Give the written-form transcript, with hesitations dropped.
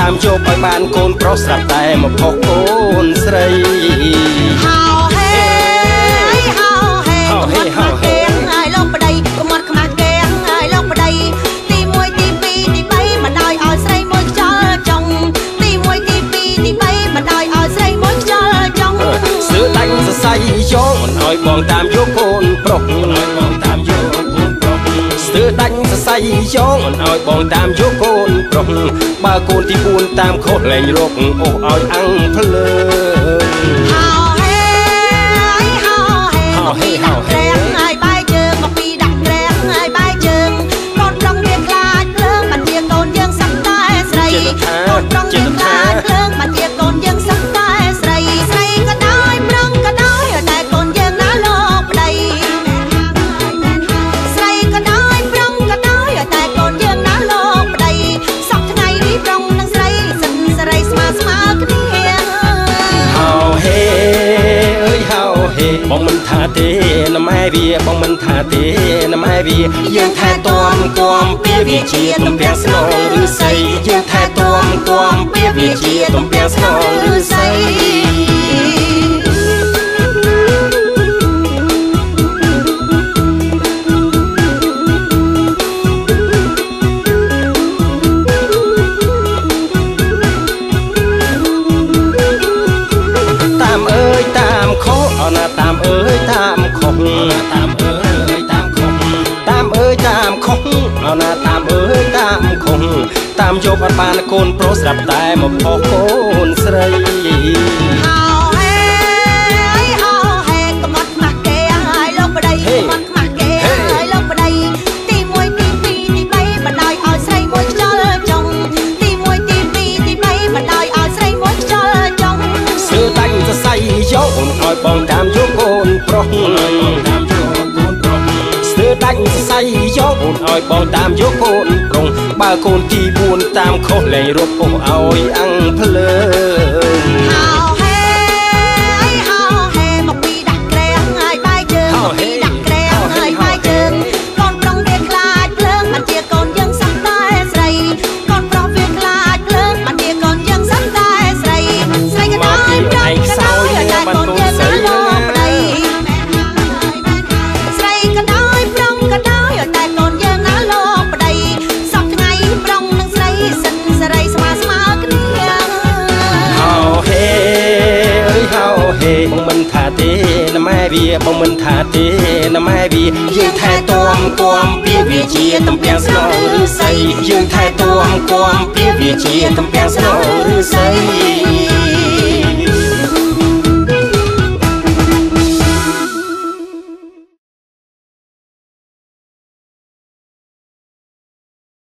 តាមជោគឲ្យបានកូនប្រុសស្រាប់តែមកផុសកូនស្រីហៅហេហៅហេហៅហេហើយលោកប្តីកុំអត់ខ្មាស់គេហើយលោកប្តីទី1ទី2ទី3មិនដោយឲ្យស្រីមួយខ្យល់ចុងទី1ទី2ទី3មិនដោយឲ្យស្រីមួយខ្យល់ចុងសឿដាច់សរសៃយកមិនឲ្យបងតាមយកកូនប្រុសមិនឲ្យបងតាមយកកូនប្រុសស្ទើរដាច់សរសៃយកមិនឲ្យបងតាមយកកូនប្រុសបើកូនទី4តាមខុសលែងរកអូសឲ្យអាំងភ្លើហៅហេហៅហេហៅហេហៅហេហើយបាយជើងមកពីដាក់ក្រែងហើយបាយជើងកូនប្រុសវាខ្លាចភ្លើងមិនជាកូនយើងសឹកតែស្រីកូនប្រុសវាខ្លាចភ្លើងមិនជាកូនយើងសឹកតែស្រីស្រីក៏ដោយប្រុសក៏ដោយតែកូនយើងណាលោកប្តីស្រីក៏ដោយប្រុសក៏ដោយតែកូនយើងណាលោកប្តីសពថ្ងៃនេះប្រុសនិងស្រីសិនស្រីស្មើស្មើគ្នាហៅហេអើយហៅហេបងមិនថាទេណាម៉ែវាបងមិនថាទេណាម៉ែវាយើងថែទាំគំពីវាជាទំពាំងស្នងឬស័យយើងថែទាំគំពីវាជាទំពាំងស្នងឬស័យតាមអើយតាមខុសអណាតាមអើយតាមខុសតាមអើយតាមខុសតាមអើយតាមខុសអណាតាមអើយតាមខុសតាមយកអត់បានកូនប្រុសស្រាប់តែមកផុសកូនស្រីហៅហេហៅហេកុំអត់ខ្មាស់គេហើយលោកប្តីកុំអត់ខ្មាស់គេហើយលោកប្តីទី1ទី2ទី3មិនដោយឲ្យស្រីមួយខ្យល់ចុងទី1ទី2ទី3មិនដោយឲ្យស្រីមួយខ្យល់ចុងសឿដាច់សរសៃយកអូនឲ្យបងតាមយកកូនប្រុសតាមយកកូនប្រុសស្ទើរដាច់សរសៃយកអូនឲ្យបងតាមយកកូនប្រុសបើកូនទី4តាមខុសលែងរកអូសឲ្យអាំងភ្លើហៅហេហៅហេមកពីដាក់ក្រែងហើយបាយជើងមកពីដាក់ក្រែងហើយបាយជើងកូនប្រុសវាខ្លាចភ្លើងមិនជាកូនយើងសឹកតែស្រីកូនប្រុសវាខ្លាចភ្លើងមិនជាកូនយើងសឹកតែស្រីស្រីក៏ដោយប្រុសក៏ដោយតែកូនយើងណាលោកប្តីស្រីក៏ដោយប្រុសក៏ដោយតែកូនយើងណាលោកប្តីសពថ្ងៃប្រុសនិងស្រីសិនស្រីស្មើស្មើគ្នាហៅហេអើយហៅហេបងមិនថាទេណាម៉ែវាបងមិនថាទេណាម៉ែវាយើងថែទាំគំពីវាជាទំពាំងស្នងឬស័យយើងថែទាំគំពីវាជាទំពាំងស្នងឬស័យ